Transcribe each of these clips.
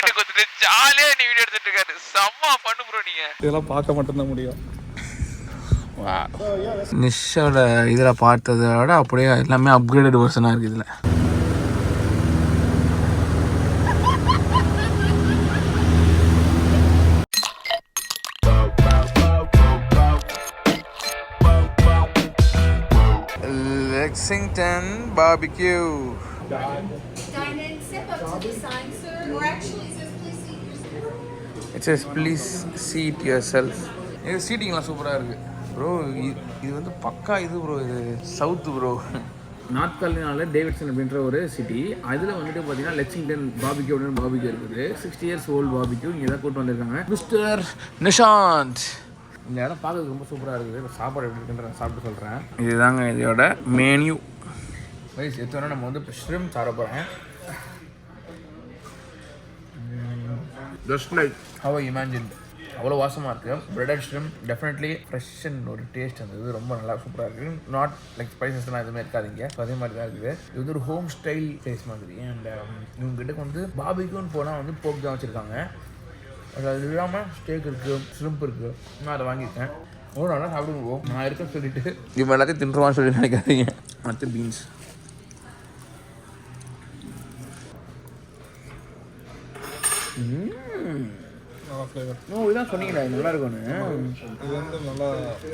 வீட்டுக்கு வந்துட்டு ஜாலியா நீ வீடியோ எடுத்துட்டு இருக்காரு. செம்ம பண்ணு ப்ரோ நீங்க. இதெல்லாம் பார்க்க மட்டும்தான் முடியும். நிஷோட இதில் பார்த்ததை விட அப்படியே எல்லாமே அப்கிரேடட் வெர்ஷனாக இருக்குது இதில். Lexington BBQ. It says please seat yourself. இது சீட்டிங்லாம் சூப்பராக இருக்குது ப்ரோ. இது வந்து பக்கா இது ப்ரோ. இது சவுத்து ப்ரோ. நார்த் கேரோலினால டேவிட்சன் அப்படின்ற ஒரு சிட்டி. அதில் வந்துட்டு பார்த்தீங்கன்னா லெக்சிங்டன் பாபிக்யூ அப்படின்னு பாபிக்யூ இருக்குது. 60 years ஓல்டு பாபிக்யூ இங்கே தான் கூப்பிட்டு வந்திருக்காங்க. மிஸ்டர் நிஷாந்த். இந்த இடம் பார்க்கறதுக்கு ரொம்ப சூப்பராக இருக்குது. சாப்பாடு எப்படி இருக்குன்ற சாப்பிட்டு சொல்கிறேன். இதுதாங்க இதோட மெனு. வைஸ் எத்தனை நம்ம வந்து இப்போ ஷ்ரிம்ப் சாப்பிட போகிறேன். Just like how I imagined. அவ்வளோ வாசமாக இருக்குது. பிரெட்டட் ஷ்ரிம்ப் டெஃபினெட்லி ஃப்ரெஷ் அண்ட் ஒரு டேஸ்ட் இருந்தது. ரொம்ப நல்லா சூப்பராக இருக்குது. நாட் லைக் ஸ்பைசஸ்லாம் எதுவுமே இருக்காதிங்க. ஸோ அதே மாதிரி தான் இருக்குது. இது வந்து ஒரு ஹோம் ஸ்டைல் டேஸ்ட் மாதிரி. அண்ட் இவங்ககிட்ட வந்து பாபிக்யூன்னு போனால் வந்து போக் தான் வச்சுருக்காங்க. அது இல்லாமல் ஸ்டேக் இருக்குது, ஷ்ரிம்ப் இருக்குது. நான் அதை வாங்கியிருக்கேன். ஒரு நல்லா சாப்பிடுவோம். நான் இருக்கேன்னு சொல்லிட்டு இவன் எல்லாத்தையும் தின்றுவான்னு சொல்லி நினைக்காதீங்க. அடுத்து பீன்ஸ். இதான் சொன்னீங்களா நல்லா இருக்கும்னு. இது வந்து நல்லா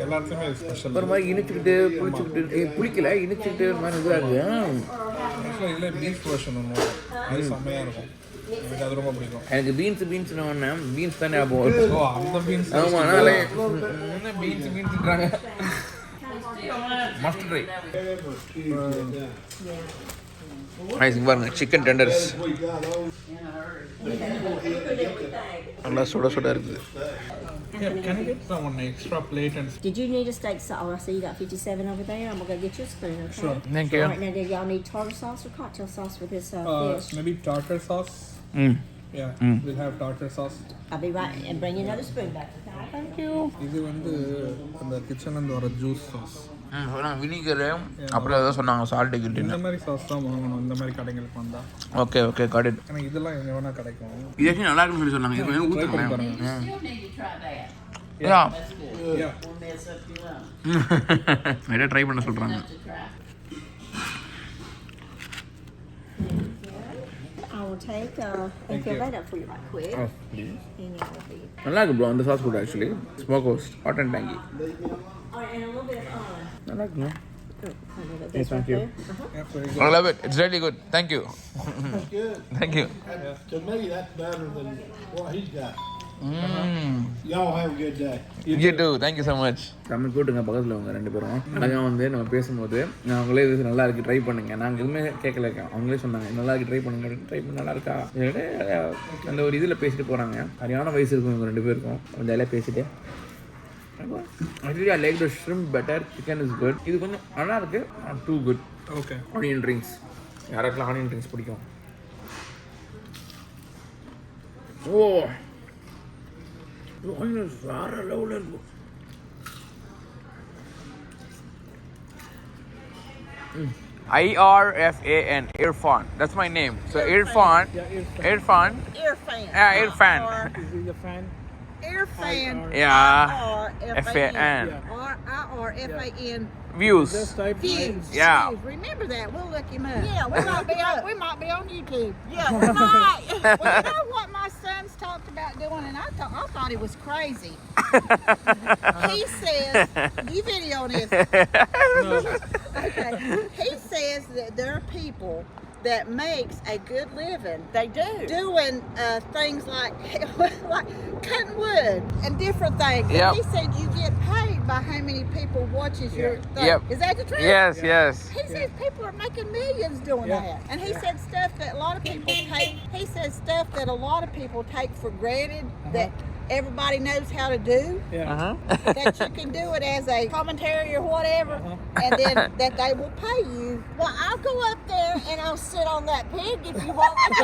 எல்லாத்துக்குமே ஸ்பெஷல். ஒரு மாதிரி இனிச்சுக்கிட்டு புளிச்சுக்கிட்டு புளிக்கல இனிச்சுக்கிட்டு ஒரு மாதிரி இதாக இருக்குது. ஆக்சுவலாக இதில் பீஃப் வெர்ஷன் ஒன்று அது செம்மையாக இருக்கும். எனக்கு அது ரொம்ப பிடிக்கும். எனக்கு பீன்ஸ் ஒன்று பீன்ஸ் தானே ஆகும். ஓ அந்த பீன்ஸ். ஆமாம் அதனால பீன்ஸ்ன்றாங்க. Must try. பாருங்க சிக்கன் டெண்டர்ஸ் நல்லா சுட சுட இருக்குது. Can I get one extra plate and... Did you need a steak sauce? Oh, I see you got 57 over there. I'm going to get you a spoon, okay? Sure. Thank you. All right, now do y'all need tartar sauce or cocktail sauce with this fish? Maybe tartar sauce. Yeah, we'll have tartar sauce. I'll be right and bring you another spoon back. Okay, thank you. இது வந்து அந்த கிச்சன்லேருந்து வர juice sauce. Vinegar அப்புறம் ஏதோ சொன்னாங்க salt கிட்டு. இந்த மாதிரி sauce தான் வாங்கணும் இந்த மாதிரி கடைங்களுக்கு வந்தா. Okay okay got it. ஆனால் இதெல்லாம் எங்கே வேணால் கிடைக்கும். இது ஆக்சுவலி நல்லா இருக்குன்னு சொல்லி சொன்னாங்க. இது வேணும் ஊற்றுறேன். நிறைய ட்ரை பண்ண சொல்கிறாங்க. I will take and fill that up for you right quick. Oh, please. நல்லா இருக்கு ப்ரோ அந்த சாஸ் கூட actually. Smoke host hot and tangy. And a little bit of நல்லா இருக்குங்க. Yes, thank you. I love it. It's really good. Thank you. That's good. Thank you. To me, that's better than what he's got. Y'all have a good day. You too. Thank you so much. Tamil கூட்டுங்க பக்கத்தில் அவங்க ரெண்டு பேரும். அழகாக வந்து நம்ம பேசும்போது நான் அவங்களே இது நல்லா இருக்கு ட்ரை பண்ணுங்க. நாங்கள் எதுவுமே கேட்கல இருக்கேன். அவங்களே சொன்னாங்க நல்லா இருக்கு ட்ரை பண்ணுங்க. ட்ரை பண்ண நல்லா இருக்கா அந்த ஒரு இதில் பேசிட்டு போகிறாங்க. சரியான வயசு இருக்கும் இவங்க ரெண்டு பேருக்கும். கொஞ்சம் எல்லாம் பேசிட்டு actually I like the shrimp better. Chicken is good. இது கொஞ்சம் நல்லா இருக்கு. Not too good. Okay. Onion rings. யாருக்கெல்லாம் ஆனியன் ரிங்ஸ் பிடிக்கும்? ஓ onions வேற லெவலில் இருக்கும். IRFAN, Irfan. That's my name. So Irfan. Yeah, Irfan. Yeah, Irfan. Is he a fan? Irfan. Yeah. FAN. IRFAN. Views. Views. Yeah. Steve, remember that. We'll look him up. Yeah, We might be on YouTube. Yeah, we might. Well, you know what my sons talked about doing, and I thought it was crazy. He says, you video this. Okay. He says that there are people that makes a good living. They do. Doing things like cutting wood and different things. Yep. And he said you get paid by how many people watches your thing. Yep. Is that the truth? Yes, yes. He says people are making millions doing that. And he said stuff that a lot of people take. He says stuff that a lot of people take for granted that everybody knows how to do. That you can do it as a commentary or whatever, and then that they will pay you. Well, I'll go up there and I'll sit on that pig if you want me to.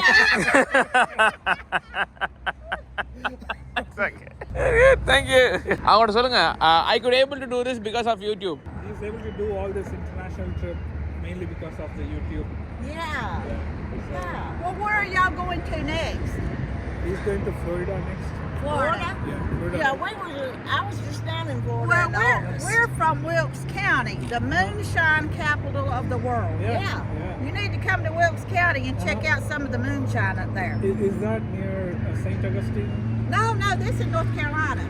Thank you. அவங்கள்ட்ட சொல்லுங்க I could able to do this because of YouTube. He's able to do all this international trip mainly because of the YouTube. Yeah. Well, where are y'all going to next? He's going to Florida next. Florida? Yeah, I was just down in Florida. Well, we're from Wilkes County, the moonshine capital of the world. Yeah. You need to come to Wilkes County and check out some of the moonshine up there. Is that near St. Augustine? No, this is North Carolina.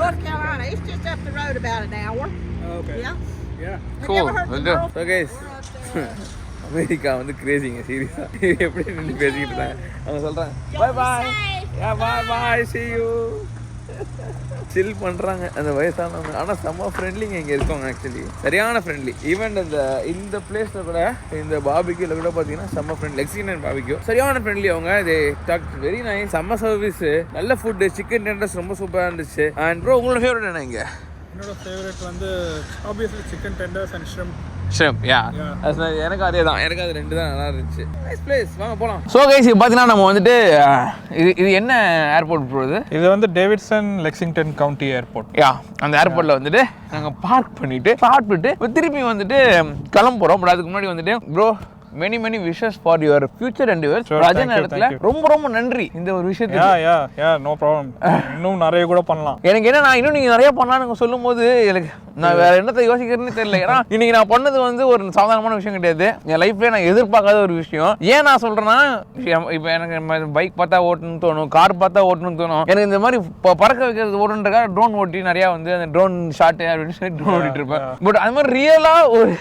North Carolina. It's just up the road about an hour. Okay. Yeah. Yeah. Have Cool. you ever heard Well the done. girl? So guys, America வந்து கிரேசிங்க சீரியஸா எப்படி நின்று பேசிக்கிட்டு இருந்தாங்க அவங்க சொல்றாங்க பாய் பாய் பாய் பாய் see you சில் பண்ணுறாங்க அந்த வயசானவங்க ஆனால் செம்ம ஃப்ரெண்ட்லிங்க இங்கே இருக்கவங்க ஆக்சுவலி சரியான ஃப்ரெண்ட்லி ஈவன் இந்த பிளேஸில் கூட இந்த பாபிக்யூவில் கூட பார்த்தீங்கன்னா செம்ம ஃப்ரெண்ட் லெக்ஸிங்டன் பாபிக்யூ சரியான ஃப்ரெண்ட்லி அவங்க இது டாக் வெரி நைஸ் செம்ம சர்வீஸ் நல்ல ஃபுட்டு சிக்கன் டெண்டர்ஸ் ரொம்ப சூப்பராக இருந்துச்சு அண்ட் ப்ரோ உங்களோட ஃபேவரட் என்ன இங்கே என்னோட ஃபேவரட் வந்து obviously chicken tenders and shrimp எனக்கு அதே தான் எனக்கு அது ரெண்டு தான் நல்லா இருந்துச்சு நைஸ் பிளேஸ் வாங்க போகலாம் ஸோ கைஸ் பார்த்தீங்கன்னா நம்ம வந்துட்டு இது என்ன ஏர்போர்ட் போகுது இது வந்து டேவிட்சன் லெக்சிங்டன் கவுண்டி ஏர்போர்ட் அந்த ஏர்போர்ட்டில் வந்துட்டு நாங்கள் பார்க் பண்ணிட்டு சாப்பிட்டுட்டு திருப்பி வந்துட்டு கிளம்புறோம் பட் அதுக்கு முன்னாடி வந்துட்டு bro many wishes for your future endeavors Rajan இடத்துல ரொம்ப நன்றி இந்த ஒரு விஷயத்துக்கு நோ ப்ராப்ளம் இன்னும் நிறைய கூட பண்ணலாம் எனக்கு என்ன நான் இன்னும் நீங்க நிறைய பண்ணலாம்னு சொல்லும்போது எனக்கு நான் வேற என்னத்தை யோசிக்கிறேன்னு தெரியல ஏன்னா இன்னைக்கு நான் பண்ணது வந்து ஒரு சாதாரணமான விஷயம் கிடையாது என் லைஃப்ல நான் எதிர்பார்க்காத ஒரு விஷயம் ஏன் நான் சொல்றேன்னா இப்போ எனக்கு பைக் பார்த்தா ஓட்டணும்னு தோணும் கார் பார்த்தா ஓட்டணும்னு தோணும் எனக்கு இந்த மாதிரி பறக்க வைக்கிறது ஓட்டுன்றக்காக ட்ரோன் ஓட்டி நிறைய வந்து அந்த ட்ரோன் ஷாட் அப்படின்னு சொல்லி ட்ரோன் ஓட்டிட்டு இருப்பேன் பட் அது மாதிரி ரியலா ஒரு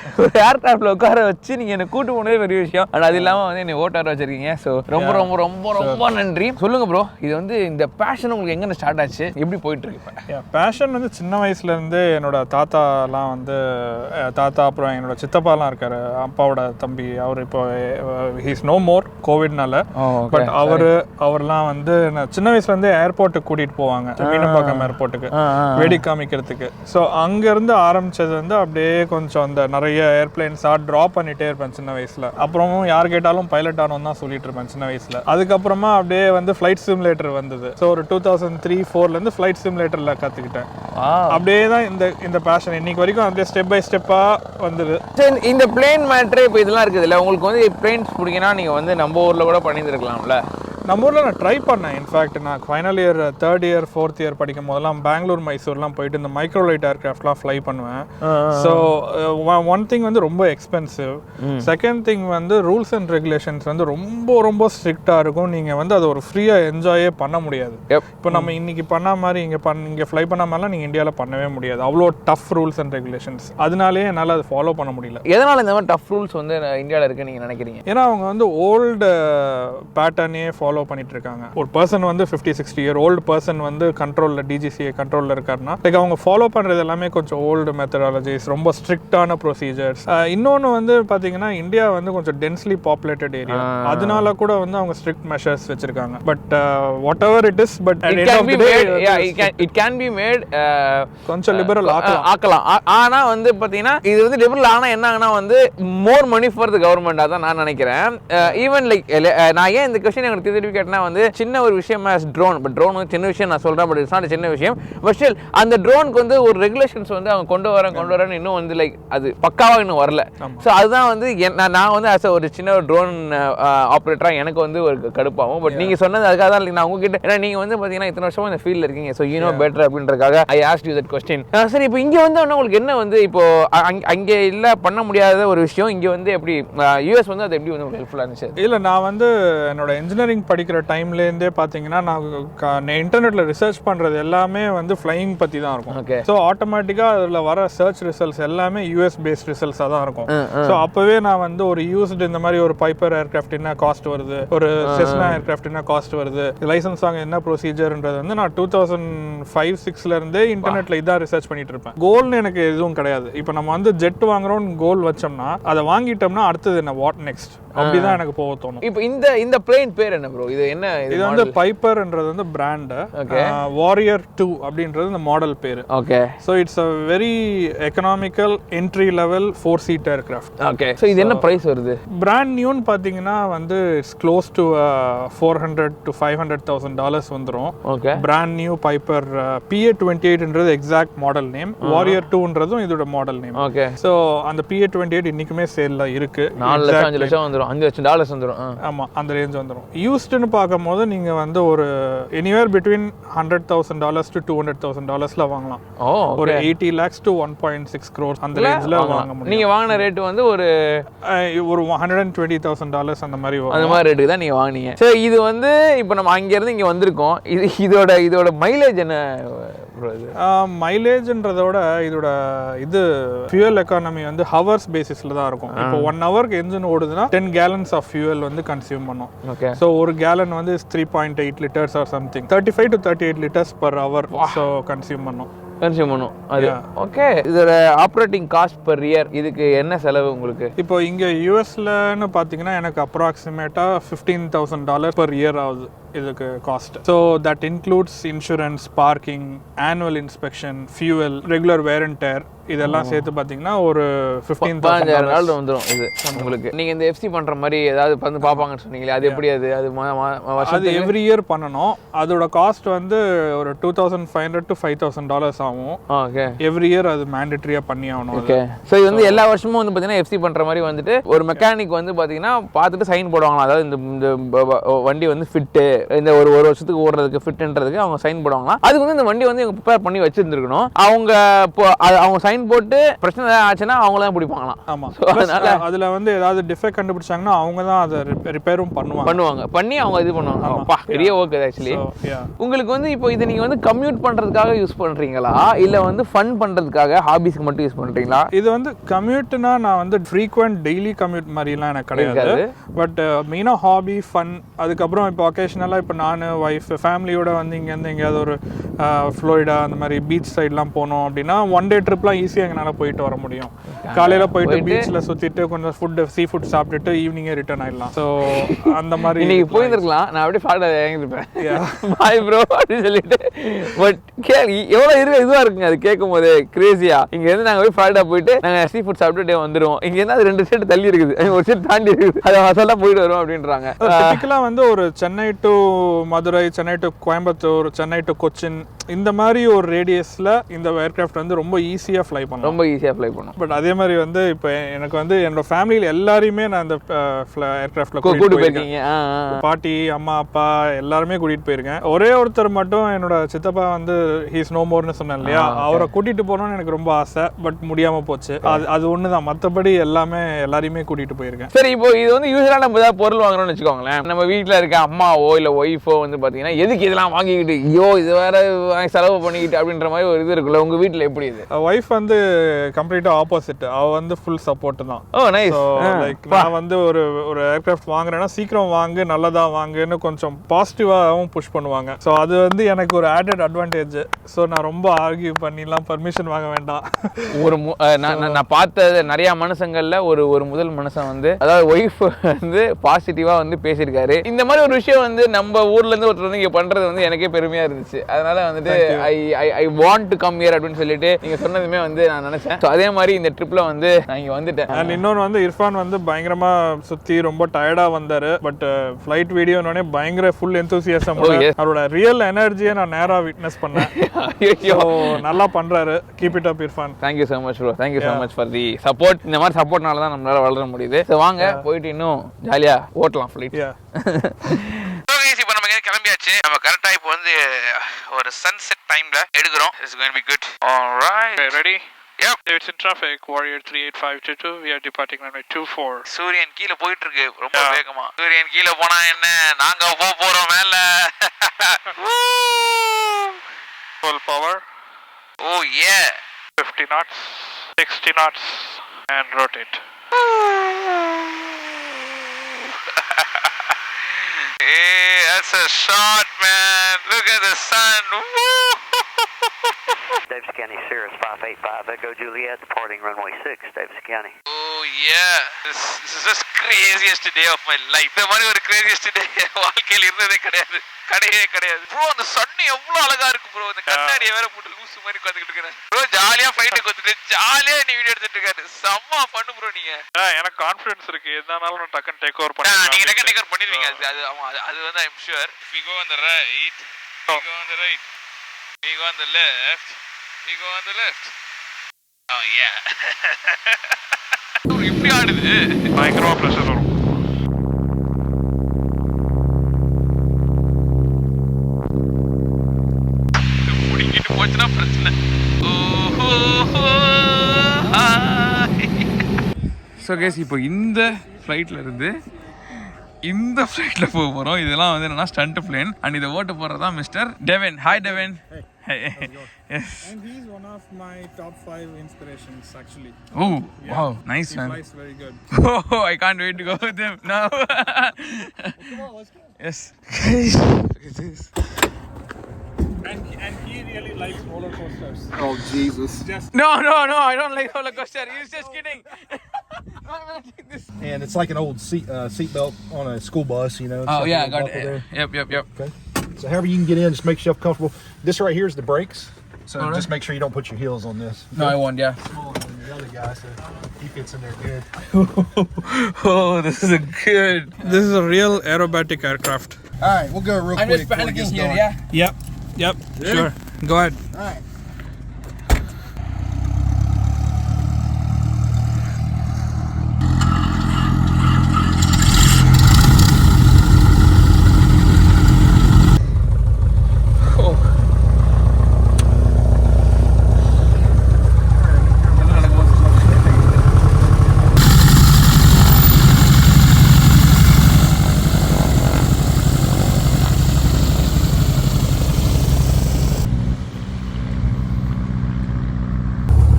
ஏர்கிராஃப்ட்ல உட்கார வச்சு நீங்க என்ன கூட்டு போனதே பெரிய விஷயம் அண்ட் அது இல்லாம வந்து என்னை ஓட்டார வச்சிருக்கீங்க ஸோ ரொம்ப நன்றி சொல்லுங்க ப்ரோ இது வந்து இந்த பேஷன் உங்களுக்கு எங்க ஸ்டார்ட் ஆச்சு எப்படி போயிட்டு இருக்கு பேஷன் வந்து சின்ன வயசுல இருந்து என்னோட தாத்தாலாம் வந்து தாத்தா அப்புறம் என்னோட சித்தப்பாலாம் இருக்காரு அப்பாவோட தம்பி அவர் இப்போ ஹீஸ் நோ மோர் கோவிட்னால பட் அவர்லாம் வந்து சின்ன வயசுல இருந்து ஏர்போர்ட்டுக்கு கூட்டிட்டு போவாங்க மீனம்பாக்கம் ஏர்போர்ட்டுக்கு வெடி காமிக்கிறதுக்கு ஸோ அங்கேருந்து ஆரம்பிச்சது வந்து அப்படியே கொஞ்சம் அந்த நிறைய ஏர்பிளைன்ஸாக ட்ராப் பண்ணிட்டே இருப்பேன் சின்ன வயசுல அப்புறமும் யார் கேட்டாலும் பைலட் ஆனோம் தான் சொல்லிட்டு இருப்பேன் சின்ன வயசுல அதுக்கப்புறமா அப்படியே வந்து ஃப்ளைட் சிமுலேட்டர் வந்தது ஸோ ஒரு 2003-04 ஃப்ளைட் சிமுலேட்டர்ல கற்றுக்கிட்டேன் அப்படியே தான் இந்த பேஷன் இன்னைக்கு வரைக்கும் அப்படியே ஸ்டெப் பை ஸ்டெப்பாக வந்தது இந்த பிளேன் மேட்ரு இப்போ இதெல்லாம் இருக்குது இல்லை உங்களுக்கு வந்து பிளேன்ஸ் பிடிக்குன்னா நீங்கள் வந்து நம்ம ஊரில் கூட பண்ணியிருக்கலாம்ல நம்ம ஊரில் நான் ட்ரை பண்ணேன் இன்ஃபேக்ட் நான் final year 3rd year 4th year படிக்கும் போதெல்லாம் பெங்களூர் மைசூர்லாம் போயிட்டு இந்த மைக்ரோலைட் ஏர்கிராஃப்ட்லாம் ஃப்ளை பண்ணுவேன் ஸோ ஒன் திங் வந்து ரொம்ப எக்ஸ்பென்சிவ் செகண்ட் திங் வந்து ரூல்ஸ் அண்ட் ரெகுலேஷன்ஸ் வந்து ரொம்ப ஸ்ட்ரிக்டாக இருக்கும் நீங்கள் வந்து அதை ஒரு ஃப்ரீயாக என்ஜாயே பண்ண முடியாது இப்போ நம்ம இன்னைக்கு பண்ண மாதிரி இங்கே ஃப்ளை பண்ண மாதிரிலாம் நீங்கள் இந்தியாவில் பண்ணவே முடியாது அவ்வளோ டஃப் ரூல்ஸ் அண்ட் ரெகுலேஷன்ஸ் அதனாலே என்னால் அதை ஃபாலோ பண்ண முடியல எதனால் இந்த மாதிரி டஃப் ரூல்ஸ் வந்து இந்தியாவில் இருக்குன்னு நீங்கள் நினைக்கிறீங்க ஏன்னா அவங்க வந்து ஓல்டு பேட்டர்னே ஃபாலோ பண்ணிட்டு இருக்காங்க ஒரு பர்சன் வந்து 50-60 இயர் ஓல்டு பர்சன் வந்து கண்ட்ரோலில் டிஜிசிஏ கண்ட்ரோலில் இருக்காருன்னா லைக் அவங்க ஃபாலோ பண்ணுறது எல்லாமே கொஞ்சம் ஓல்டு மெத்தடாலஜிஸ் ரொம்ப ஸ்ட்ரிக்டான ப்ரொசீஜர்ஸ் இன்னொன்று வந்து பார்த்தீங்கன்னா இந்தியா வந்து கொஞ்சம் டென்ஸ்லி பாப்புலேட்டட் ஏரியா அதனால கூட வந்து அவங்க ஸ்ட்ரிக்ட் மெஷர்ஸ் வச்சிருக்காங்க but what ever it is but it can be made கொஞ்சம் லிபரல் ஆக்கலாம் ஆனா வந்து பாத்தீங்கன்னா இது வந்து லிபரல் ஆனா என்ன ஆகுனா வந்து மோர் மணி ஃபார் தி கவர்மெண்ட் அதான் நான் நினைக்கிறேன் ஈவன் லைக் நான் ஏன் இந்த क्वेश्चन எனக்கு திருப்பி கேட்டனா வந்து சின்ன ஒரு விஷயம் ட்ரோன் பட் ட்ரோன் வந்து சின்ன விஷயம் நான் சொல்றேன் பட் இட்ஸ் நாட் சின்ன விஷயம் பட் ஸ்டில் அந்த ட்ரோனுக்கு வந்து ஒரு ரெகுலேஷன்ஸ் வந்து அவங்க கொண்டு வரேன்னு இன்னும் வந்து லைக் அது பக்காவா இன்னும் வரல ஸோ அதுதான் வந்து நான் வந்து ஆஸ் ஒரு சின்ன ஒரு ட்ரோன் ஆப்ரேட்டரா எனக்கு வந்து ஒரு கடுப்பாகும் பட் நீங்க சொன்னது அதுக்காக தான் நான் உங்ககிட்ட ஏன்னா நீங்க வந்து பாத்தீங்கன்னா இத்தனை வருஷமா இந்த ஃபீல்ட்ல இருக்கீங்க ஸோ யூ நோ பெட்டர் அப்படின்றதுக்காக ஐ ஆஸ்க்ட் யூ தட் கொஸ்டின் சரி இப்போ இங்க வந்து உங்களுக்கு என்ன வந்து இப்போ அங்கே இல்ல பண்ண முடியாத ஒரு விஷயம் இங்க வந்து எப்படி யூஎஸ் வந்து அது எப்படி வந்து ஹெல்ப்ஃபுல்லா இருந்துச்சு இல்ல நான் வந்து என்னோட இன்ஜினியரிங் படிக்கிற டைம்லேருந்தே பார்த்தீங்கன்னா நான் இன்டர்நெட்டில் ரிசர்ச் பண்ணுறது எல்லாமே வந்து ஃப்ளையிங் பற்றி தான் இருக்கும் ஸோ ஆட்டோமேட்டிக்காக அதில் வர சர்ச் ரிசல்ட்ஸ் எல்லாமே யூஎஸ் பேஸ்ட் ரிசல்ட்ஸாக தான் இருக்கும் ஸோ அப்போவே நான் வந்து ஒரு யூஸ்டு இந்த மாதிரி ஒரு பைப்பர் ஏர்கிராஃப்ட் என்ன காஸ்ட் வருது ஒரு செஸ்னா ஏர்கிராஃப்ட் என்ன காஸ்ட் வருது லைசன்ஸ் வாங்க என்ன ப்ரொசீஜர்ன்றது வந்து நான் 2005-06 இன்டர்நெட்டில் இதான் ரிசர்ச் பண்ணிட்டு இருப்பேன் கோல்னு எனக்கு எதுவும் கிடையாது இப்போ நம்ம வந்து ஜெட் வாங்குறோம்னு கோல் வச்சோம்னா அதை வாங்கிட்டோம்னா அடுத்தது என்ன வாட் நெக்ஸ்ட் அப்படிதான் எனக்கு போக தோணும் இப்போ இந்த பிளேன் பேர் என்ன ப்ரோ இது என்ன இது வந்து பைப்பர்ன்றது வந்து பிராண்ட் வாரியர் 2 அப்படின்றது இந்த மாடல் பேரு okay so it's a very economical entry level 4-seat aircraft okay so இது என்ன பிரைஸ் வருது பிராண்ட் நியூன்னு பாத்தீங்கன்னா வந்து இட்ஸ் க்ளோஸ் டு $400,000 to $500,000 வந்துரும் ஓகே பிராண்ட் நியூ பைப்பர் PA-28ன்றது எக்ஸாக்ட் மாடல் நேம் வாரியர் 2ன்றதும் இதோட மாடல் நேம் ஓகே சோ அந்த PA-28 இன்னைக்குமே சேல்ல இருக்கு 4 லட்சம் 5 லட்சம் வந்துரும் வந்துரும் $5,00,000 வந்துரும். ஆமா அந்த ரேஞ்ச் வந்துரும். யூஸ்டுன்னு பார்க்கும்போது நீங்க வந்து ஒரு எனிவேர் பிட்வீன் $100,000 to $200,000 வாங்கலாம். ஒரு 80 lakhs to 1.6 crores அந்த ரேஞ்ச்ல வாங்க முடியும். நீங்க வாங்குன ரேட் வந்து ஒரு $120,000 அந்த மாதிரி வரும். அந்த மாதிரி ரேட்டுக்கு தான் நீங்க வாங்குனீங்க. சோ இது வந்து இப்போ நம்ம அங்க இருந்து இங்க வந்திருக்கோம். இதோட மைலேஜ் என்ன ப்ரோ? இது மைலேஜ்ன்றதோட இதோட இது ஃபியூயல் எக்கானமி வந்து ஹவர்ஸ் பேசிஸ்ல தான் இருக்கும். இப்போ 1 ஹவருக்கு என்ஜின் ஓடுதுன்னா 10 gallons ஆஃப் ஃபியூயல் வந்து கன்சியூம் பண்ணும். ஓகே. ஸோ ஒரு கேலன் வந்து 3.8 liters or something 35 to 38 liters per hour so consume பண்ணும். அது ஓகே. இதோட ஆப்ரேட்டிங் காஸ்ட் பர் இயர் இதுக்கு என்ன செலவு உங்களுக்கு? இப்போ இங்க யூஎஸ்லன்னு பாத்தீங்கன்னா எனக்கு அப்ராக்சிமேட்டா $15,000 per year ஆகுது இதுக்கு cost. So that includes insurance, parking, annual inspection, fuel, regular wear and tear இதெல்லாம் சேர்த்து பார்த்தீங்கன்னா ஒரு $15,000 வந்துடும் இது உங்களுக்கு. நீங்கள் இந்த எஃப்சி பண்ணுற மாதிரி ஏதாவது வந்து பார்ப்பாங்கன்னு சொன்னீங்களே, அது எப்படி? அது எவ்ரி இயர் பண்ணணும். அதோட காஸ்ட் வந்து ஒரு $2,500 to $5,000 ஆகும். ஓகே. எவ்ரி இயர் அது மேண்டேட்டரியாக பண்ணி ஆகணும். ஓகே. ஸோ இது வந்து எல்லா வருஷமும் வந்து பார்த்தீங்கன்னா எஃப்சி பண்ணுற மாதிரி வந்துட்டு ஒரு மெக்கானிக் வந்து பார்த்தீங்கன்னா பார்த்துட்டு சைன் போடுவாங்களா, அதாவது இந்த வண்டி வந்து ஃபிட்டு, இந்த ஒரு வருஷத்துக்கு ஓடுறதுக்கு ஃபிட்ன்றதுக்கு அவங்க சைன் போடுவாங்களா. அதுக்கு வந்து இந்த வண்டி வந்து இவங்க ப்ரிப்பேர் பண்ணி வச்சிருந்துருக்கணும். அவங்க சைன் போட்டு பிரச்சனை ஆச்சுன்னா அவங்க தான் பிடிப்பாங்களாம். ஆமா. அதனால அதுல வந்து ஏதாவது டிஃபெக்ட் கண்டுபிடிச்சாங்கன்னா அவங்க தான் அதை ரிப்பேரும் பண்ணுவாங்க. பண்ணி அவங்க இது பண்ணுவாங்க. அப்பா பெரிய ஒர்க் அது ஆக்சுவலி. உங்களுக்கு வந்து இப்போ இதை நீங்க வந்து கம்யூட் பண்றதுக்காக யூஸ் பண்றீங்களா இல்ல வந்து ஃபன் பண்றதுக்காக ஹாபிஸ்க்கு மட்டும் யூஸ் பண்றீங்களா? இது வந்து கம்யூட்னா நான் வந்து ஃப்ரீக்வென்ட் டெய்லி கம்யூட் மாதிரிலாம் எனக்கு கிடையாது. பட் மெயினாக ஹாபி, ஃபன், அதுக்கப்புறம் இப்போ ஒகேஷனலாக இப்போ நான் ஒய்ஃப் ஃபேமிலியோட வந்து இங்கேருந்து எங்கேயாவது ஒரு ஃப்ளோரிடா அந்த மாதிரி பீச் சைட்லாம் போனோம் அப்படின்னா ஒன் டே ட்ரிப்லாம் ஈஸியாக எங்களால் போயிட்டு வர முடியும். காலையில் போயிட்டு பீச்சில் சுற்றிட்டு கொஞ்சம் சீ ஃபுட் சாப்பிட்டுட்டு ஈவினிங்கே ரிட்டர்ன் ஆயிடலாம். ஸோ அந்த மாதிரி இன்னைக்கு போயிருந்துருக்கலாம். நான் அப்படியே ஃபாடா வாங்கிருப்பேன் பாய் ப்ரோ அப்படின்னு சொல்லிட்டு. பட் எவ்வளோ இதுவாக இருக்குங்க அது கேட்கும் போது கிரேசியா. இங்கேருந்து நாங்கள் போய் ஃபாடா போயிட்டு நாங்கள் சீ ஃபுட் சாப்பிட்டுட்டே வந்துடுவோம். இங்கேருந்து அது 2 ஸ்டேட் தள்ளி இருக்குது, ஒரு ஸ்டேட் தாண்டி இருக்குது, அது மசாலா போயிட்டு வரும் அப்படின்றாங்க. டிப்பிக்கலாக வந்து ஒரு Chennai to Madurai, Chennai to Coimbatore, Chennai to Cochin இந்த மாதிரி ஒரு ரேடியஸ்ல இந்த ஏர்கிராஃப்ட் வந்து ரொம்ப ஈஸியாக ஃப்ளை பண்ணும். பட் அதே மாதிரி வந்து இப்போ எனக்கு வந்து என்னோட ஃபேமிலியில் எல்லாரையுமே நான் அந்த ஏர்கிராஃப்ட்ல கூட்டிட்டு போயிருக்கேன். பாட்டி, அம்மா, அப்பா எல்லாருமே கூட்டிட்டு போயிருக்கேன். ஒரே ஒருத்தர் மட்டும் என்னோட சித்தப்பா வந்து ஹீஸ் நோ மோர்னு சொன்னேன் இல்லையா, அவரை கூட்டிட்டு போகணும்னு எனக்கு ரொம்ப ஆசை. பட் முடியாம போச்சு. அது ஒண்ணுதான், மற்றபடி எல்லாரையுமே கூட்டிட்டு போயிருக்கேன். சரி, இப்போ இது வந்து யூஸ்வலா நம்ம ஏதாவது பொருள் வாங்குறோம்னு வச்சுக்கோங்களேன். நம்ம வீட்டில் இருக்க அம்மாவோ இல்லை ஒய்ஃபோ வந்து பார்த்தீங்கன்னா எதுக்கு இதெல்லாம் வாங்கிக்கிட்டு ஐயோ இது வேற செலவு பண்ணிக்கிட்டு அப்படின்ற மாதிரி ஒரு இது இருக்குல்ல, உங்க வீட்டில் எப்படி? இது ஒய்ஃப் வந்து கம்ப்ளீட்டா ஆப்போசிட். அவ வந்து ஃபுல் சப்போர்ட் தான். ஓ நைஸ். லைக் நான் வந்து ஒரு ஏர்கிராஃப்ட் வாங்குறேன்னா சீக்கிரம் வாங்கு, நல்லதா வாங்குன்னு கொஞ்சம் பாசிட்டிவாகவும் புஷ் பண்ணுவாங்க. ஸோ அது வந்து எனக்கு ஒரு ஆடட் அட்வான்டேஜ். ஸோ நான் ரொம்ப ஆர்கியூ பண்ணிலாம் பர்மிஷன் வாங்க வேண்டாம். நான் பார்த்த நிறைய மனுஷங்கள்ல ஒரு முதல் மனுஷன் வந்து அதாவது ஒய்ஃப் வந்து பாசிட்டிவா வந்து பேசியிருக்காரு. இந்த மாதிரி ஒரு விஷயம் வந்து நம்ம ஊர்ல இருந்து ஒருத்தர் வந்து இங்க பண்றது வந்து எனக்கே பெருமையா இருந்துச்சு. அதனால வந்துட்டு I want to come here அப்படின்னு சொல்லிட்டு நீங்க சொன்னதுமே வந்து நான் நினைச்சேன். அதே மாதிரி இந்த ட்ரிப்ல வந்து நான் இங்க வந்துட்டேன். அண்ட் இன்னொன்று வந்து இர்ஃபான் வந்து பயங்கரமா சுத்தி ரொம்ப டயர்டா வந்தாரு. பட் ஃபிளைட் வீடியோனே பயங்கர ஃபுல் எந்தூசியாசம். அவரோட ரியல் எனர்ஜியை நான் நேரா விட்னஸ் பண்ணேன். நல்லா பண்றாரு. Keep it up Irfan. Thank you so much bro. Thank you so much for the support. இந்த மாதிரி சப்போர்ட்னால தான் நம்மளால வளர முடியுது. ஸோ வாங்க போயிட்டு இன்னும் ஜாலியா ஓட்டலாம் ஃபிளைட். இப்போ நம்ம கிளம்பியாச்சு. நம்ம கரெக்டா இப்போ வந்து ஒரு சன்செட் டைம்ல எடுக்கிறோம். It's going to be good. Alright, ready? Yep. It's in traffic. Warrior 38522. We are departing runway 24. சூரியன் கீழ போயிட்டு இருக்கு ரொம்ப வேகமா. சூரியன் கீழ போனா என்ன, நாங்க போறோம் மேல. Full power. Oh yeah. 50 knots, 60 knots and rotate. Hey, that's a shot, man. Look at the sun. Davis County, Cirrus 585, Echo Juliet, departing runway 6, Davis County. Oh yeah, this is the craziest day of my life. இந்த மாதிரி ஒரு craziest day வாழ்க்கையில இருந்ததே கிடையாது. Bro அந்த Sun எவ்வளவு அழகா இருக்கு ப்ரோ. இந்த கண்ணாடியை வேற போட்டு லூசு மாதிரி உட்காந்துக்கிட்டு இருக்கேன் ப்ரோ. ஜாலியா ஃபிளைட் கொடுத்துட்டு ஜாலியா நீ வீடியோ எடுத்துட்டு இருக்காரு. செம்ம பண்ணு ப்ரோ. நீங்க எனக்கு கான்ஃபிடன்ஸ் இருக்கு. எதனாலும் நான் டக்கன் டேக் ஓவர் பண்ணுவேன். நீங்க டக்கன் டேக் ஓவர் பண்ணிடுவீங்க. அது வந்து I am sure. We go on the right, we go on the right, we go on the left, we go on the left. Oh yeah. இப்படி ஆடுது. பயங்கரமா பிரஷர் வரும். போச்சுன்னா பிரச்சனை. ஸோ கேஸ் இப்போ இந்த ஃப்ளைட்டில் இருந்து இந்த ஃப்ளைட்டில் போக போகிறோம். இதெல்லாம் வந்து என்னன்னா ஸ்டண்ட் பிளேன். அண்ட் இதை ஓட்ட போகிறது தான் mister Devon. Hi Devon. Yes. And he's one of my top 5 inspirations actually. Oh, yeah. Wow, nice he man. He flies very good. Oh, I can't wait to go with him now. Come on, let's go. Yes. Guys, look at this. And he really likes roller coasters. Oh Jesus. No, I don't like roller coaster. He's just kidding. And it's like an old seat belt on a school bus, you know. Oh like yeah, got it. there. Yep. Okay. So however you can get in, just make yourself comfortable. This right here is the brakes. So All right. just make sure you don't put your heels on this. No, I won't. Yeah. Smaller than the other guy, so he fits in there good. Oh, this is a good. This is a real aerobatic aircraft. All right, we'll go real I'm quick. just before it panicking gets here. dark. Yeah. Yep. Sure. Go ahead. All right.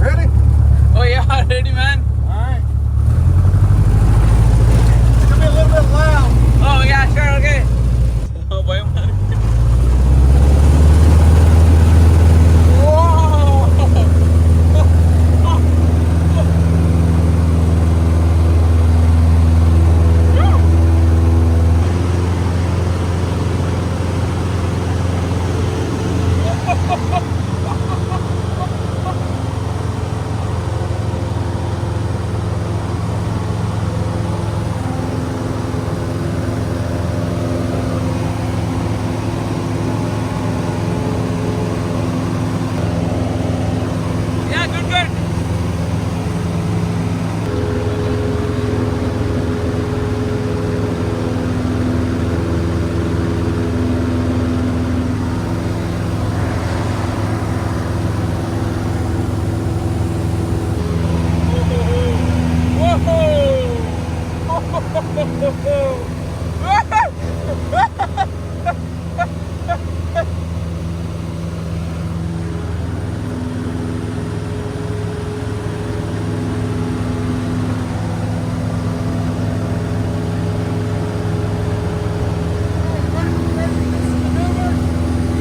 Ready? Oh yeah, ready, man. All right. It's gonna be a little bit loud. Oh yeah, sure, okay. Oh, பயமா இருக்கு. Yeah, good.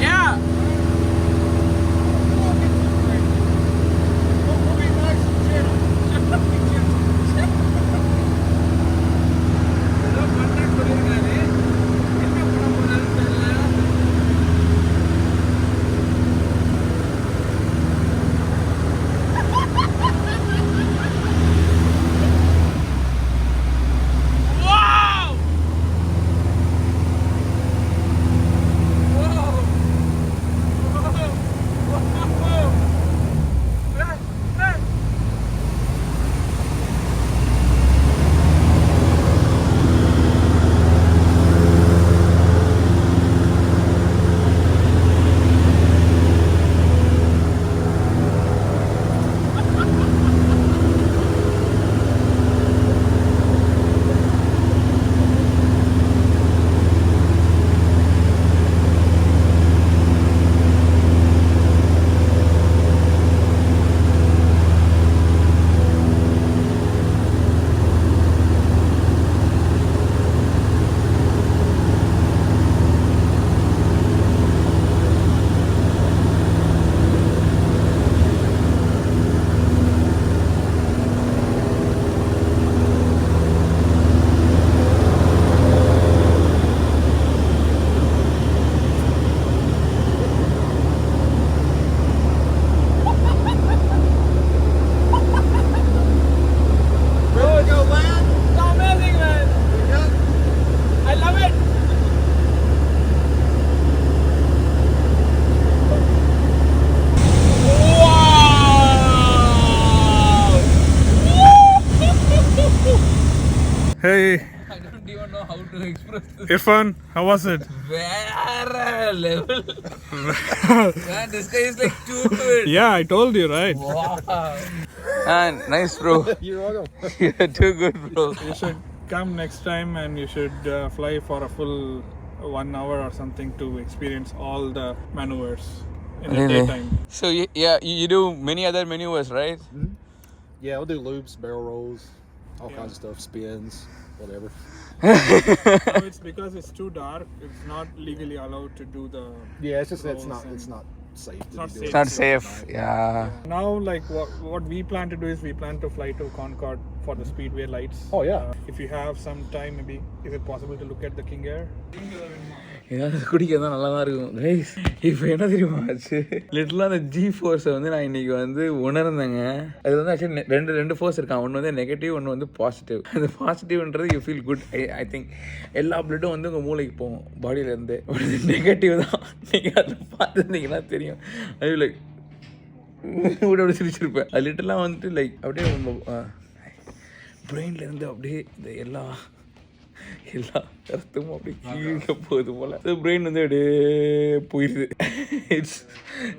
Yeah. Wow! Ready to go land? So amazing, man. I love it. Hey, I don't even know how to express this. Irfan, how was it? Man. Vera level. Man, this guy is like too good. Yeah, I told you, right? Wow. Man, nice, bro. You're welcome. You're too good, bro. You should come next time and you should fly for a full 1 hour or something to experience all the maneuvers in the daytime. So you do many other maneuvers, right? Yeah, we'll do loops, barrel rolls, all kinds of stuff, spins, whatever. So it's because it's too dark. It's not legally allowed to do the. Yeah, it's just it's rolls not safe. It's not safe. It's not safe. Yeah. Now, like what we plan to do is we plan to fly to Concord for the Speedway lights. Oh, yeah. If you have some time, maybe is it possible to look at the King Air? ஏதாவது குடிக்கிறதா நல்லா தான் இருக்கும் guys. இப்போ என்ன தெரியுமா ஆச்சு, லிட்டலாக அந்த G ஃபோர்ஸை வந்து நான் இன்னைக்கு வந்து உணர்ந்தேங்க. அது வந்து ஆக்சுவலி ரெண்டு ஃபோர்ஸ் இருக்கான். ஒன்று வந்து நெகட்டிவ், ஒன்று வந்து பாசிட்டிவ். அந்த பாசிட்டிவ்ன்றது you feel good. I think எல்லா பிளட்டும் வந்து உங்கள் மூளைக்கு போகும் பாடியிலேருந்து. நெகட்டிவ் தான். நீங்கள் அதை பார்த்துருந்தீங்கன்னா தெரியும். அது லைக் அப்படி சிரிச்சிருப்பேன். அது லிட்டலாக வந்துட்டு லைக் அப்படியே உங்கள் பிரெயின்லேருந்து அப்படியே இந்த எல்லா ரத்தமும் அப்படியே கீழே போகுது போல. பிரெயின் வந்து அப்படியே போயிடுது. It's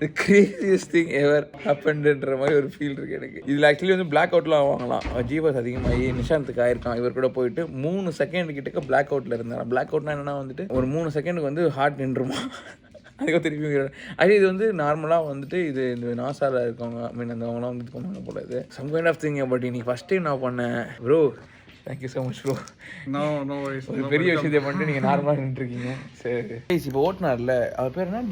the craziest thing ever ஹேப்பன்ன்ற மாதிரி ஒரு ஃபீல் இருக்குது எனக்கு. இதில் ஆக்சுவலி வந்து பிளாக் அவுட்லாம் வாங்கலாம். ஜீவாஸ் அதிகமாகி நிஷாந்துக்கு ஆயிருக்கான். இவர் கூட போயிட்டு 3 செகண்ட் கிட்டக்க பிளாக் அவுட்டில் இருந்தார். பிளாக் அவுட்னா என்னன்னா வந்துட்டு ஒரு 3 செகண்டுக்கு வந்து ஹார்ட் நின்றுமா. அதுக்கு திருப்பி அது இது வந்து நார்மலாக வந்துட்டு இது இந்த நாசாவில் இருக்கவங்க மீன் அந்த அவங்களாம் வந்து பண்ணுவாங்க போல. இது some kind of thing. But இன்னைக்கு ஃபஸ்ட் டைம் நான் பண்ணேன் bro. Thank you so much bro. No worries. ஒரு பெரிய விஷயத்தை பண்ணிட்டு நீங்கள் நார்மலாக நின்றுருக்கீங்க. சரி இப்போ ஓட்டுனார்ல அவர் பேர் என்ன?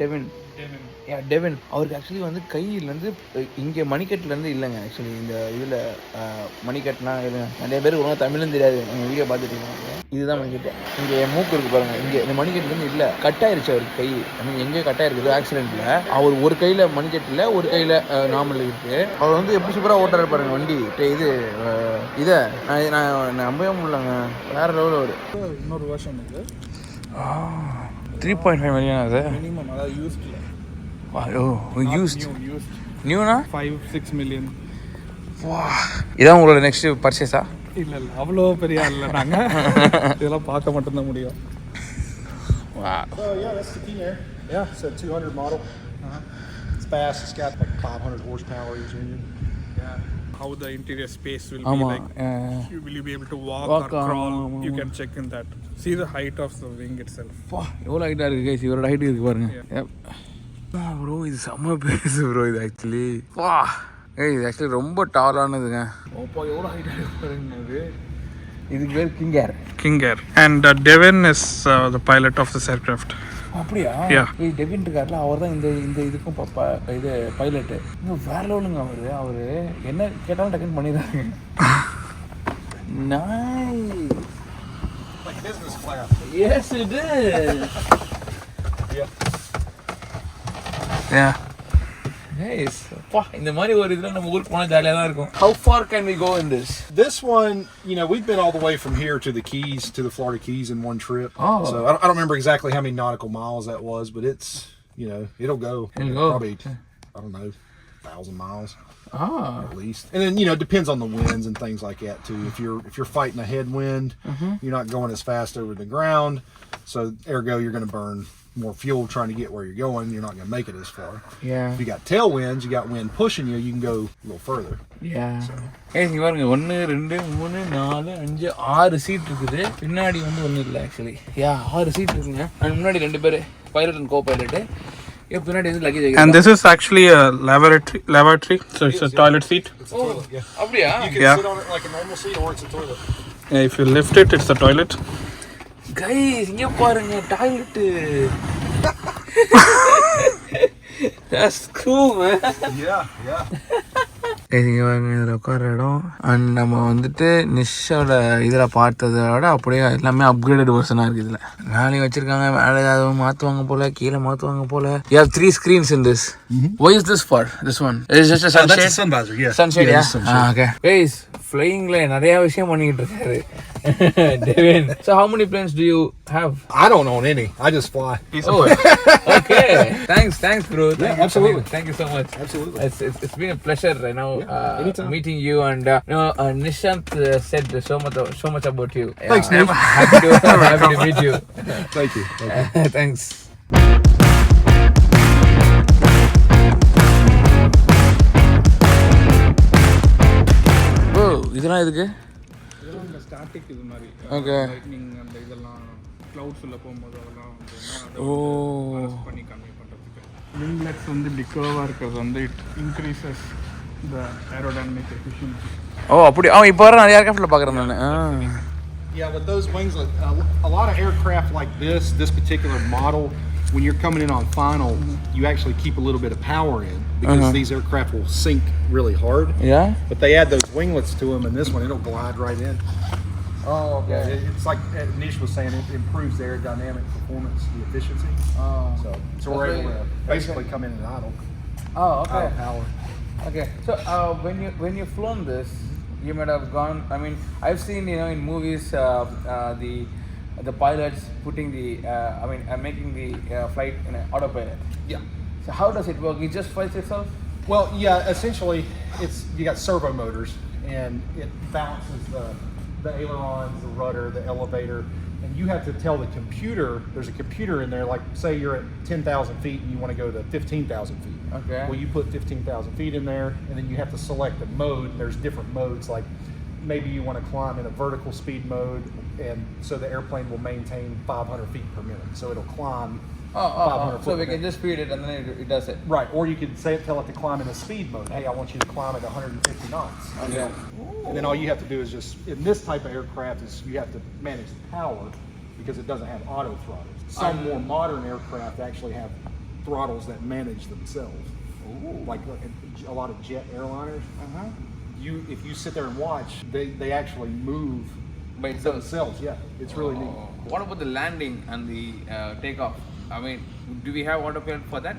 டெவின். அவருக்கு ஆக்சுவலி வந்து கையிலேருந்து இங்கே மணிக்கட்டுலேருந்து இல்லைங்க. ஆக்சுவலி இந்த இதில் மணிக்கட்டுனா இல்லைங்க. நிறைய பேருக்கு ஒழுங்காக தமிழும் தெரியாது. நீங்கள் வீடியோ பார்த்துட்டீங்க. இதுதான் மணிக்கட்டு. இங்கே மூக்கு இருக்குது பாருங்கள். இங்கே இந்த மணிக்கட்டுலேருந்து இல்லை, கட்டாயிருச்சு அவருக்கு கை. ஐ மீன் எங்கே கட்டாயிருக்குது ஆக்சிடென்ட்டில். அவர் ஒரு கையில் மணிக்கட்டில், ஒரு கையில் நார்மல் இருக்குது. அவர் வந்து எப்படி சூப்பராக ஓட்டுறாரு பாருங்கள் வண்டி. இதை நான் நம்பவே முடியலங்க. வேறு லெவலில் ஒரு இன்னொரு வருஷம் இது 3.5 மில்லியன் அது மினிமம். அதாவது யூஸ்டில் நியூனா 5-6 மில்லியன். இதான் உங்களோட நெக்ஸ்ட் பர்ச்சேஸா? இல்லை அவ்வளோ பெரிய இல்லை. நாங்கள் இதெல்லாம் பார்க்க மட்டும்தான் முடியும். So yeah, that's the King Air. Yeah, it's a 200 model. It's fast. It's got like 500 horsepower each engine. Yeah. How the interior space will be like. Will you be able to walk or crawl? You can check in that. See the height of the wing itself. எவ்வளோ ஹைட்டாக இருக்குது guys. இவரோட height இருக்குது பாருங்க bro. இது செம்ம பேசு bro. இது ஆக்சுவலி இது ஆக்சுவலி ரொம்ப டாலானதுங்க. எவ்வளோ ஹைட்டாக இருக்கு பாருங்க. இதுக்கு பேர் King Air. And Devin is the pilot of this aircraft. அப்படியா? இது டெவின் இருக்கார்ல, அவர் தான் இந்த இதுக்கும் இது பைலட்டு. இன்னும் வேற லெவலுங்க. அவர் என்ன கேட்டாலும் டக்குன்னு பண்ணிடுறாங்க. Nice. Like business class. Yes, it is. Yeah. Nice. இந்த மாதிரி ஒரு இதில் நம்ம ஊருக்கு போனால் ஜாலியாக தான் இருக்கும். How far can we go in this? This one, you know, we've been all the way from here to the Keys, to the Florida Keys in one trip. Oh. So I don't remember exactly how many nautical miles that was, but it's, you know, it'll go probably, I don't know, 1,000 miles. At least. And then, you know, it depends on the winds and things like that too. If you're fighting a headwind, you're not going as fast over the ground, so ergo you're going to burn more fuel trying to get where you're going. You're not going to make it as far. Yeah. If you got tailwinds, you got wind pushing you, you can go a little further. Yeah. இங்கே பாருங்க 1 2 3 4 5 6 seat இருக்குது. பின்னாடி வந்து ஒன்றும் இல்லை actually. 6 seat இருக்குங்க. And முன்னாடி 2 பேர் பைலட் அண்ட் கோ பைலட்டு. பின்னாடி வந்து luggage. And this is actually a lavatory. So it's a toilet seat. It's a toilet, yeah. அப்படியா? You can sit on it like a normal seat, or it's a toilet. If you lift it, it's the toilet. Guys இங்கே பாருங்க toilet. That's cool, man. Yeah. இங்கே பாருங்க இதில் உட்கார இடம். And நம்ம வந்துட்டு நிஷோட இதில் பார்த்ததை விட அப்படியே எல்லாமே அப்கிரேடட் வெர்ஷனாக இருக்குது. இதில் மேலே வச்சுருக்காங்க. மேலே ஏதாவது மாற்றுவாங்க போல், கீழே மாற்றுவாங்க போல். You have 3 screens in this. Why is this for? This one? It's just a sunshade? That's a sun visor, yeah. Sunshade, yeah? Sunshade. Okay. Guys, flyingல நிறைய விஷயம் பண்ணிக்கிட்டு இருக்காரு Devin. So how many planes do you have? I don't own any. I just fly. Oh, okay. Thanks, bro. Absolutely. Thank you so much. Absolutely. It's been a pleasure, meeting you. And Nishanth said so much about you. Thanks, Nick. Happy to meet you. Thank you. Thanks. ஓ இதெல்லாம் எதுக்கு? இதெல்லாம் இந்த static இது மாதிரி okay lightning அந்த இதெல்லாம் clouds உள்ள போகும்போது அதெல்லாம் வந்து பண்ணி கம்மி பண்ணுறதுக்கு. விங்லெட்ஸ் வந்து இப்படி கர்வாக இருக்கிறது வந்து it increases the aerodynamic efficiency. ஓ அப்படி இப்போ வர நிறைய ஏர்கிராஃப்டில் பார்க்குறேன் நான். Yeah, with those wings, a lot of aircraft like this particular model, when you're coming in on final, you actually keep a little bit of power in because these aircraft will sink really hard. Yeah. But they add those winglets to them, and this one it'll glide right in. Oh, okay. Yeah, it's like Nish was saying, it improves the aerodynamic performance, the efficiency. So we're able to basically come in and idle. Oh, okay. Out of power. Okay. So when you flown this, you might have gone. I mean, I've seen in movies the pilots putting making the flight in an autopilot. Yeah. So how does it work? It just flies itself? Well, yeah. Essentially, you got servo motors, and it balances the ailerons, the rudder, the elevator, and you have to tell the computer. There's a computer in there. Like, say you're at 10,000 feet and you want to go to 15,000 feet. Okay. Well, you put 15,000 feet in there, and then you have to select a mode. There's different modes. Like, maybe you want to climb in a vertical speed mode, and so the airplane will maintain 500 feet per minute. So it'll climb 500 So we can just speed it and then it does it. Right, or you could tell it to climb in a speed mode. Hey, I want you to climb at 150 knots. Okay. And then all you have to do is just, in this type of aircraft, is you have to manage the power because it doesn't have auto throttles. Some more modern aircraft actually have throttles that manage themselves. Like a lot of jet airliners. If you sit there and watch, they actually move By themselves. Yeah, it's really neat. What about the landing and the takeoff? I mean, do we have autopilot for that?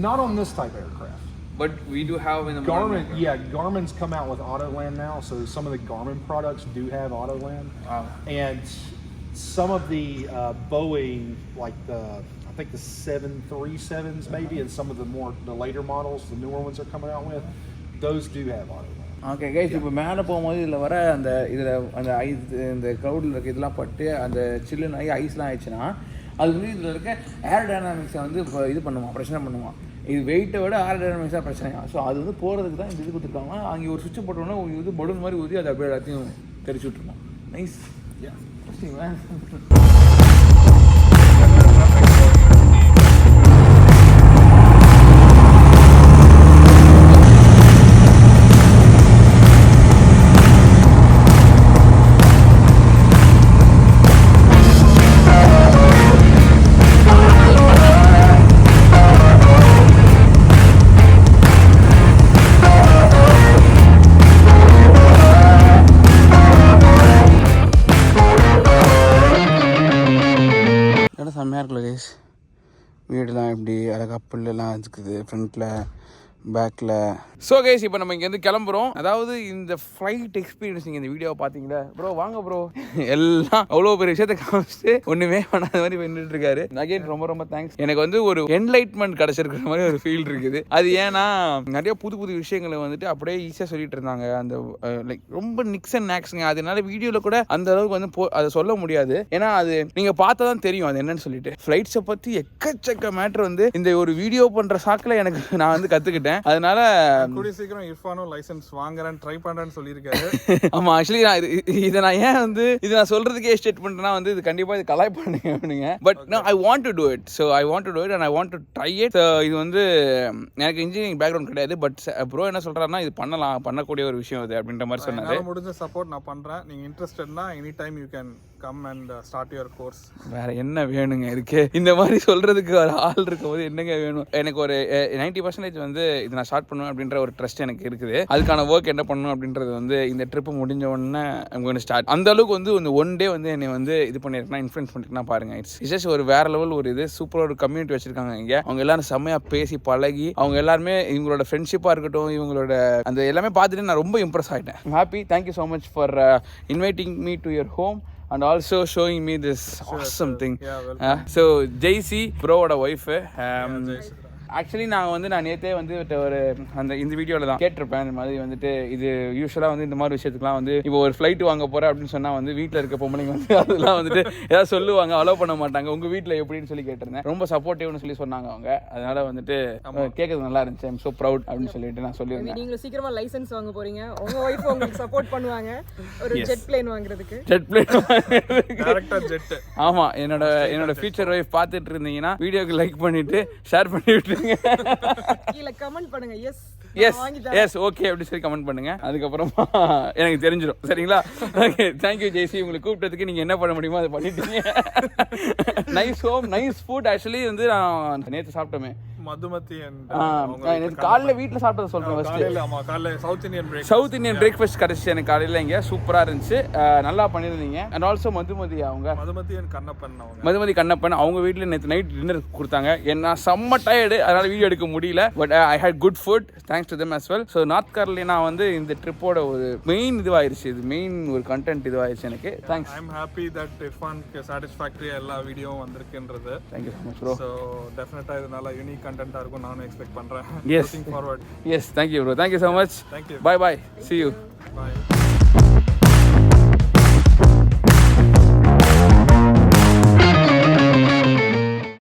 Not on this type of aircraft. But we do have in the Garmin, Garmin's come out with Autoland now, so some of the Garmin products do have Autoland. And some of the Boeing, like I think the 737s maybe, and some of the later models, the newer ones they're coming out with, those do have Autoland. Okay guys இப்போ மேலே போகும்போது இதில் வர இதில் அந்த ice இந்த க்ரௌடில் இருக்க இதெல்லாம் பட்டு அந்த சில்லுன்னு ஆகி ஐஸ்லாம் ஆயிடுச்சுன்னா அது வந்து இதில் இருக்க ஏர் டைனாமிக்ஸை வந்து இப்போ இது பண்ணுவான் பிரச்சனை பண்ணுவான். இது வெயிட்டை விட ஏர் டைனாமிக்ஸாக பிரச்சனையா. ஸோ அது வந்து போகிறதுக்கு தான் இந்த இது கொடுத்துருக்காங்க. அங்கே ஒரு சுவிட்ச் போட்டோன்னா இது பலூன் மாதிரி ஊதி அதை அப்படியே எல்லாத்தையும் தெரிச்சு விட்டுருவோம். நைஸ். செம்மையாக இருக்குல்ல கைஸ். வீடெலாம் இப்படி அழகாக புல்லெல்லாம் இருக்குது ஃப்ரண்ட்டில் பேக்கில். ஸோ கைஸ் இப்போ நம்ம இங்கேருந்து கிளம்புறோம். அதாவது இந்த ஃப்ளைட் எக்ஸ்பீரியன்ஸ் நீங்கள் இந்த வீடியோவை பார்த்தீங்களா ப்ரோ? வாங்க ப்ரோ. எல்லாம் அவ்வளோ பெரிய விஷயத்தை காமிச்சிட்டு ஒன்றுமே பண்ணாத மாதிரி பண்ணிட்டு இருக்காரு. அகைன் ரொம்ப ரொம்ப தேங்க்ஸ். எனக்கு வந்து ஒரு என்லைட்மெண்ட் கிடச்சிருக்கிற மாதிரி ஒரு ஃபீல் இருக்குது. அது ஏன்னா நிறைய புது புது விஷயங்களை வந்துட்டு அப்படியே ஈஸியாக சொல்லிட்டு இருந்தாங்க. அந்த லைக் ரொம்ப நிக்ஸ் அண்ட் நாக்ஸுங்க. அதனால வீடியோவில் கூட அந்த அளவுக்கு வந்து அதை சொல்ல முடியாது. ஏன்னா அது நீங்கள் பார்த்தா தான் தெரியும் அது என்னன்னு சொல்லிட்டு. ஃப்ளைட்ஸை பற்றி எக்கச்சக்க மேட்ரு வந்து இந்த ஒரு வீடியோ பண்ணுற சாக்கில் எனக்கு நான் வந்து கற்றுக்கிட்டேன். அதனால கூடிய சீக்கிரம் இர்ஃபானும் லைசன்ஸ் வாங்குறேன் ட்ரை பண்றேன்னு சொல்லியிருக்காரு. ஆமா, ஆக்சுவலி இதை நான் ஏன் வந்து இது நான் சொல்றதுக்கே ஸ்டேட் பண்றேன்னா வந்து இது கண்டிப்பா இது கலாய் பண்ணுங்க. But I want to do it. So I want to do it and I want to try it. இது வந்து எனக்கு இன்ஜினியரிங் பேக்ரவுண்ட் கிடையாது. பட் ப்ரோ என்ன சொல்றாருன்னா இது பண்ணக்கூடிய ஒரு விஷயம் அது அப்படின்ற மாதிரி சொன்னாரு. முடிஞ்ச சப்போர்ட் நான் பண்றேன். நீங்க இன்ட்ரெஸ்டட்னா any time you can come and start your course. வேற என்ன வேணுங்க இருக்கு? இந்த மாதிரி சொல்றதுக்கு ஒரு ஆள் இருக்கும் போது என்னங்க வேணும்? எனக்கு ஒரு 90% வந்து இது நான் ஸ்டார்ட் பண்ணுவேன் அப்படின்ற ஒரு ட்ரஸ்ட் எனக்கு இருக்குது. அதுக்கான ஒர்க் என்ன பண்ணணும் அப்படின்றது வந்து இந்த ட்ரிப் முடிஞ்ச உடனே ஸ்டார்ட். அந்த அளவுக்கு வந்து இந்த ஒன் டே வந்து என்னை வந்து இது பண்ணிருக்கேன், இன்ஃப்ளூயன்ஸ் பண்ணிருக்கேன் பாருங்க. இட்ஸ் ஜஸ்ட் ஒரு வேற லெவல் ஒரு இது சூப்பராக ஒரு கம்யூனிட்டி வச்சிருக்காங்க இங்க. அவங்க எல்லாரும் செம்மையா பேசி பழகி அவங்க எல்லாருமே இவங்களோட ஃப்ரெண்ட்ஷிப்பா இருக்கட்டும் இவங்களோட அந்த எல்லாமே பார்த்துட்டு நான் ரொம்ப இம்ப்ரெஸ் ஆகிட்டேன். Happy. Thank you so much for inviting me to your home and also showing me this awesome thing. So Jaycee bro oda wife actually நான் நேற்றே வந்து ஒரு இந்த வீடியோவில் தான் கேட்டிருப்பேன். இந்த மாதிரி வந்துட்டு இது யூஸ்வலாக வந்து இந்த மாதிரி விஷயத்துக்குலாம் வந்து இப்போ ஒரு ஃப்ளைட் வாங்க போகிறேன் அப்படின்னு சொன்னால் வந்து வீட்டில் இருக்க பொம்பளைங்க வந்து அதெல்லாம் வந்துட்டு ஏதாவது சொல்லுவாங்க, அலோவ் பண்ண மாட்டாங்க. உங்கள் வீட்டில் எப்படின்னு சொல்லி கேட்டிருந்தேன். ரொம்ப சப்போர்ட்டிவ்னு சொல்லி சொன்னாங்க அவங்க. அதனால வந்துட்டு கேட்கறது நல்லா இருந்துச்சு. ஐம் ஸோ ப்ரவுட் அப்படின்னு சொல்லிட்டு நான் சொல்லியிருந்தேன். நீங்களும் சீக்கிரமா லைசன்ஸ் வாங்க போறீங்க, உங்க ஒய்ஃப் உங்களுக்கு சப்போர்ட் பண்ணுவாங்க ஒரு ஜெட் பிளேன் வாங்குறதுக்கு. ஜெட் பிளேன் டைரக்டா ஜெட். ஆமா, என்னோட ஃபியூச்சர் ஒய்ஃப் பார்த்துட்டு இருந்தீங்கன்னா வீடியோக்கு லைக் பண்ணிட்டு ஷேர் பண்ணி விட்டுருங்க. கீழ கமெண்ட் பண்ணுங்க எஸ் ஓகே அப்படி சொல்லி கமெண்ட் பண்ணுங்க. அதுக்கப்புறமா எனக்கு தெரிஞ்சிடும். சரிங்களா? Okay, thank you Jaisi. உங்களுக்கு கூப்பிட்டதுக்கு நீங்க என்ன பண்ண முடியுமோ அதை பண்ணிட்டீங்க. Nice home, nice food. Actually வந்து நான் நேற்று சாப்பிட்டோமே மதுமதி காலைல வீட்டில் சாப்பிட்டதை சொல்றேன். சவுத் இந்தியன் பிரேக்ஃபாஸ்ட் கிடைச்சி எனக்கு காலையில் இங்கே சூப்பராக இருந்துச்சு. நல்லா பண்ணியிருந்தீங்க. அண்ட் ஆல்சோ மதுமதி கண்ணப்பன் அவங்க வீட்டில் நேற்று நைட் டின்னர் கொடுத்தாங்க. என்ன செம்ம டயர்டு, அதனால வீடியோ எடுக்க முடியல. But I had good food thanks to them as well. So North Carolina வந்து இந்த ட்ரிப்போட ஒரு மெயின் இதுவாயிருச்சு. இது மெயின் ஒரு கண்டென்ட் இதுவாயிருச்சு எனக்கு. Thanks. I am happy that இர்ஃபான்க்கு சாட்டிஸ்ஃபேக்டரியா எல்லா வீடியோவும் வந்திருக்குன்றது. Thank you so much bro. So definitely இது நல்லா யூனிக் கண்டென்ட்டா இருக்கும் நானும் எக்ஸ்பெக்ட் பண்றேன். Yes. Looking forward. Yes, thank you bro. Thank you so much. Thank you. Bye bye. See you. Bye.